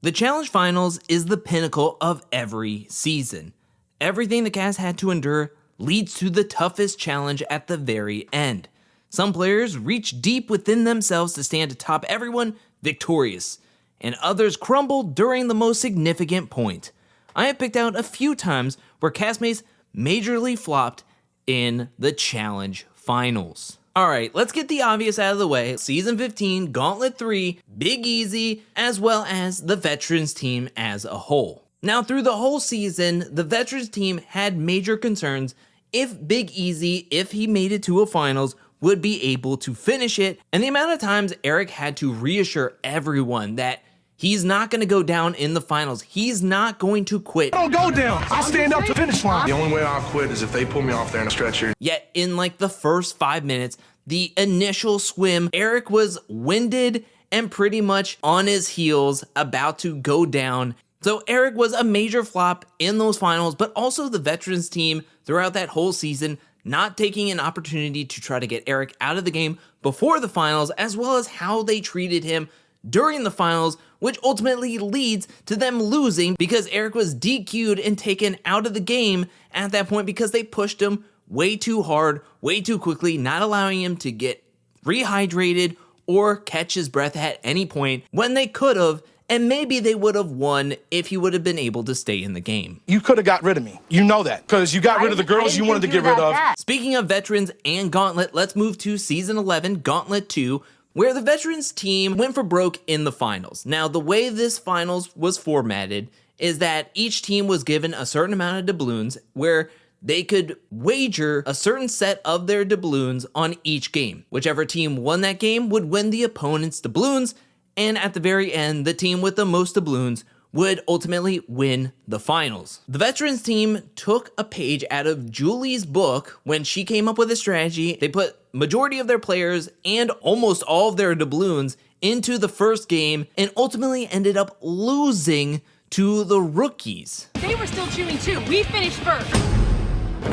The Challenge Finals is the pinnacle of every season. Everything the cast had to endure leads to the toughest challenge at the very end. Some players reach deep within themselves to stand atop everyone victorious, and others crumble during the most significant point. I have picked out a few times where castmates majorly flopped in the Challenge Finals. Alright, let's get the obvious out of the way. Season 15, Gauntlet 3, Big Easy, as well as the Veterans team as a whole. Now, through the whole season, the Veterans team had major concerns if Big Easy, if he made it to a finals, would be able to finish it, and the amount of times Eric had to reassure everyone that he's not going to go down in the finals. He's not going to quit. I don't go down. I stand up to finish line. The only way I'll quit is if they pull me off there in a stretcher. Yet in like the first 5 minutes, the initial swim, Eric was winded and pretty much on his heels, about to go down. So Eric was a major flop in those finals, but also the Veterans team throughout that whole season not taking an opportunity to try to get Eric out of the game before the finals, as well as how they treated him during the finals, which ultimately leads to them losing because Eric was DQ'd and taken out of the game at that point because they pushed him way too hard, way too quickly, not allowing him to get rehydrated or catch his breath at any point when they could have, and maybe they would have won if he would have been able to stay in the game. You could have got rid of me. You know that, because you got rid of the girls you wanted to get rid of. Speaking of Veterans and Gauntlet, let's move to Season 11, Gauntlet 2, where the Veterans team went for broke in the finals. Now, the way this finals was formatted is that each team was given a certain amount of doubloons where they could wager a certain set of their doubloons on each game. Whichever team won that game would win the opponent's doubloons, and at the very end, the team with the most doubloons would ultimately win the finals. The Veterans team took a page out of Julie's book when she came up with a strategy. They put majority of their players and almost all of their doubloons into the first game and ultimately ended up losing to the rookies. They were still chewing too. We finished first.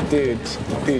Dude,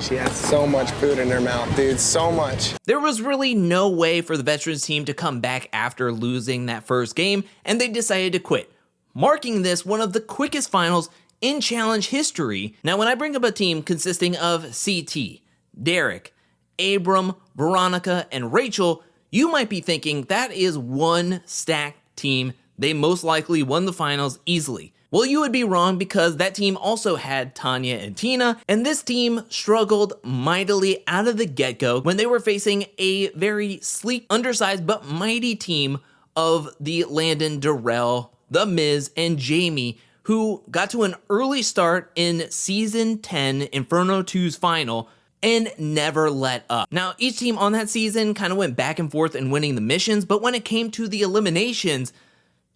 she has so much food in her mouth, dude, so much. There was really no way for the Veterans team to come back after losing that first game, and they decided to quit, marking this one of the quickest finals in Challenge history. Now, when I bring up a team consisting of CT, Derek, Abram, Veronica, and Rachel, you might be thinking that is one stacked team. They most likely won the finals easily. Well, you would be wrong because that team also had Tanya and Tina, and this team struggled mightily out of the get-go when they were facing a very sleek, undersized, but mighty team of the Landon, Darrell, The Miz, and Jamie, who got to an early start in Season 10, Inferno 2's final, and never let up. Now, each team on that season kind of went back and forth in winning the missions, but when it came to the eliminations,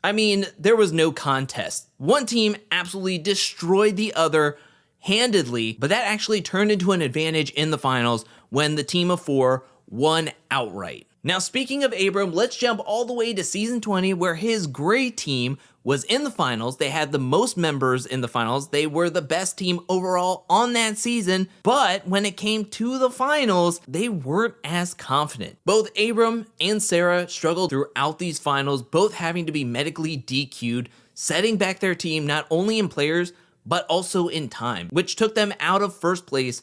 I mean, there was no contest. One team absolutely destroyed the other handedly, but that actually turned into an advantage in the finals when the team of 4 won outright. Now, speaking of Abram, let's jump all the way to Season 20, where his gray team was in the finals. They had the most members in the finals. They were the best team overall on that season, but when it came to the finals, they weren't as confident. Both Abram and Sarah struggled throughout these finals, both having to be medically DQ'd, setting back their team not only in players, but also in time, which took them out of first place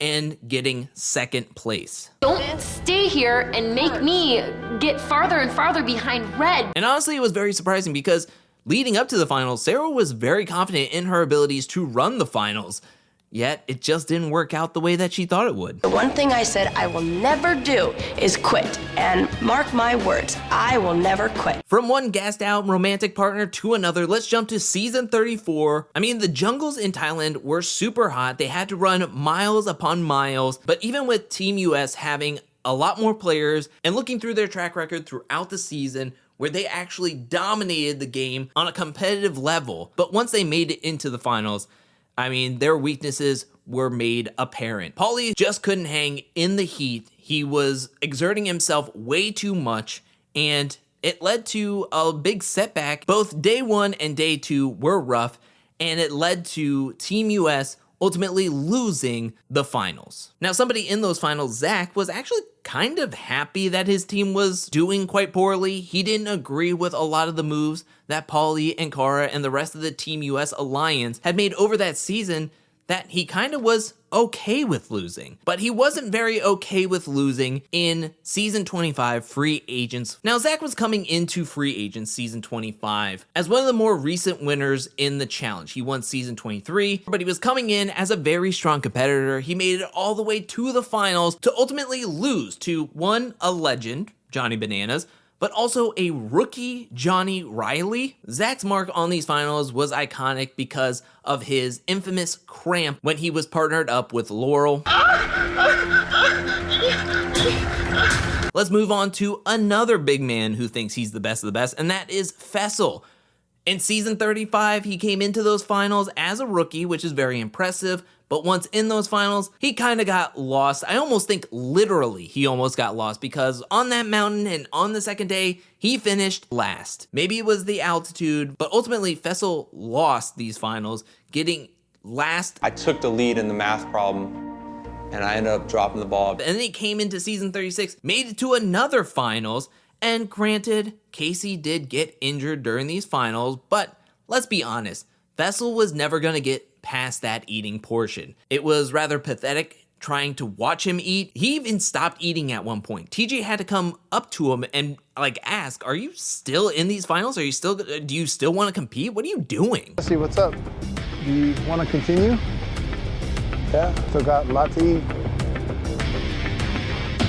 and getting second place. Don't stay here and make me get farther and farther behind Red. And honestly, it was very surprising because leading up to the finals, Sarah was very confident in her abilities to run the finals, yet it just didn't work out the way that she thought it would. The one thing I said I will never do is quit, and mark my words, I will never quit. From one gassed out romantic partner to another, let's jump to Season 34. I mean, the jungles in Thailand were super hot. They had to run miles upon miles, but even with Team US having a lot more players and looking through their track record throughout the season, where they actually dominated the game on a competitive level, but once they made it into the finals, I mean, their weaknesses were made apparent. Paulie just couldn't hang in the heat. He was exerting himself way too much, and it led to a big setback. Both day 1 and day 2 were rough, and it led to Team US ultimately losing the finals. Now, somebody in those finals, Zach, was actually kind of happy that his team was doing quite poorly. He didn't agree with a lot of the moves that Paulie and Cara and the rest of the Team US alliance had made over that season that he kind of was okay with losing. But he wasn't very okay with losing in Season 25 Free Agents. Now, Zach was coming into Free Agents Season 25 as one of the more recent winners in the challenge. He won Season 23, but he was coming in as a very strong competitor. He made it all the way to the finals to ultimately lose to one, a legend, Johnny Bananas, but also a rookie, Johnny Riley. Zach's mark on these finals was iconic because of his infamous cramp when he was partnered up with Laurel. Let's move on to another big man who thinks he's the best of the best, and that is Fessy. In Season 35, he came into those finals as a rookie, which is very impressive, but once in those finals, he kind of got lost. I almost think literally he almost got lost because on that mountain and on the second day, he finished last. Maybe it was the altitude, but ultimately Fessy lost these finals, getting last. I took the lead in the math problem, and I ended up dropping the ball. And then he came into Season 36, made it to another finals, and granted, Casey did get injured during these finals, but let's be honest, Fessy was never gonna get past that eating portion. It was rather pathetic trying to watch him eat. He even stopped eating at one point. TJ had to come up to him and ask, are you still in these finals? Do you still want to compete? What are you doing? Fessy, what's up? Do you want to continue? Yeah, still got a lot to eat.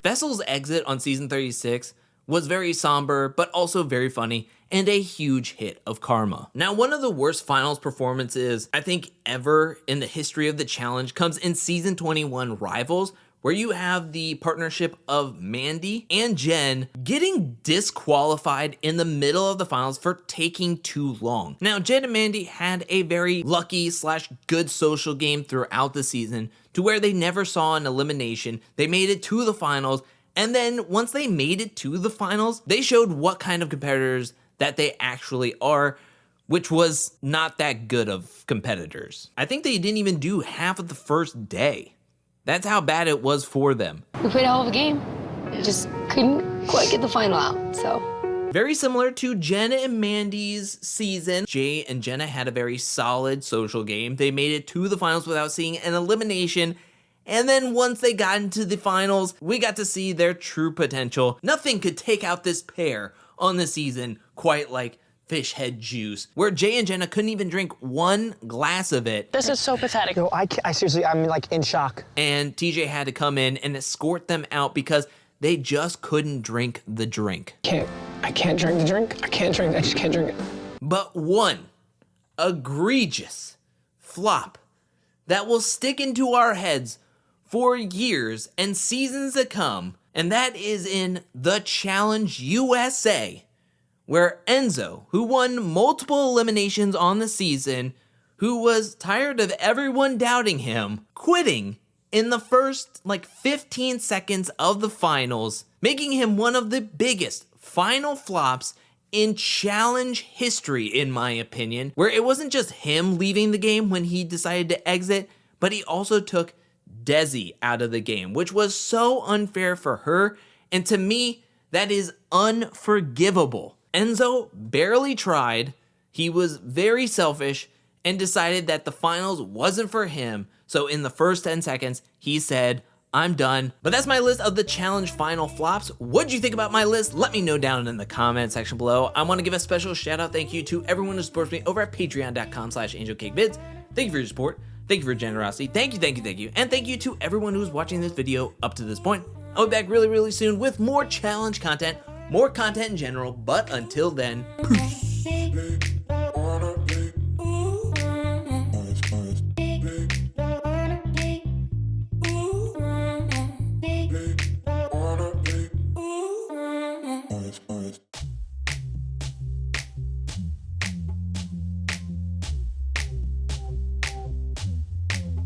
Fessy's exit on Season 36 was very somber, but also very funny, and a huge hit of karma. Now, one of the worst finals performances, I think, ever in the history of the challenge comes in Season 21 Rivals, where you have the partnership of Mandy and Jen getting disqualified in the middle of the finals for taking too long. Now, Jen and Mandy had a very lucky / good social game throughout the season to where they never saw an elimination. They made it to the finals, and then once they made it to the finals, they showed what kind of competitors that they actually are, which was not that good of competitors. I think they didn't even do half of the first day. That's how bad it was for them. We played a hell of a game. Just couldn't quite get the final out, so. Very similar to Jenna and Mandy's season, Jay and Jenna had a very solid social game. They made it to the finals without seeing an elimination. And then once they got into the finals, we got to see their true potential. Nothing could take out this pair on the season quite like fish head juice, where Jay and Jenna couldn't even drink one glass of it. This is so pathetic. Yo, I seriously, I'm in shock. And TJ had to come in and escort them out because they just couldn't drink the drink. I can't drink the drink. I just can't drink it. But one egregious flop that will stick into our heads for years and seasons to come, and that is in the Challenge USA, where Enzo, who won multiple eliminations on the season, who was tired of everyone doubting him, quitting in the first 15 seconds of the finals, making him one of the biggest final flops in challenge history, in my opinion, where it wasn't just him leaving the game when he decided to exit, but he also took Desi out of the game, which was so unfair for her, and to me, that is unforgivable. Enzo barely tried, he was very selfish, and decided that the finals wasn't for him, so in the first 10 seconds, he said, I'm done. But that's my list of the challenge final flops. What'd you think about my list? Let me know down in the comment section below. I want to give a special shout out thank you to everyone who supports me over at patreon.com/angelcakevids. Thank you for your support. Thank you for your generosity. Thank you. And thank you to everyone who's watching this video up to this point. I'll be back really soon with more challenge content, more content in general, but until then, peace.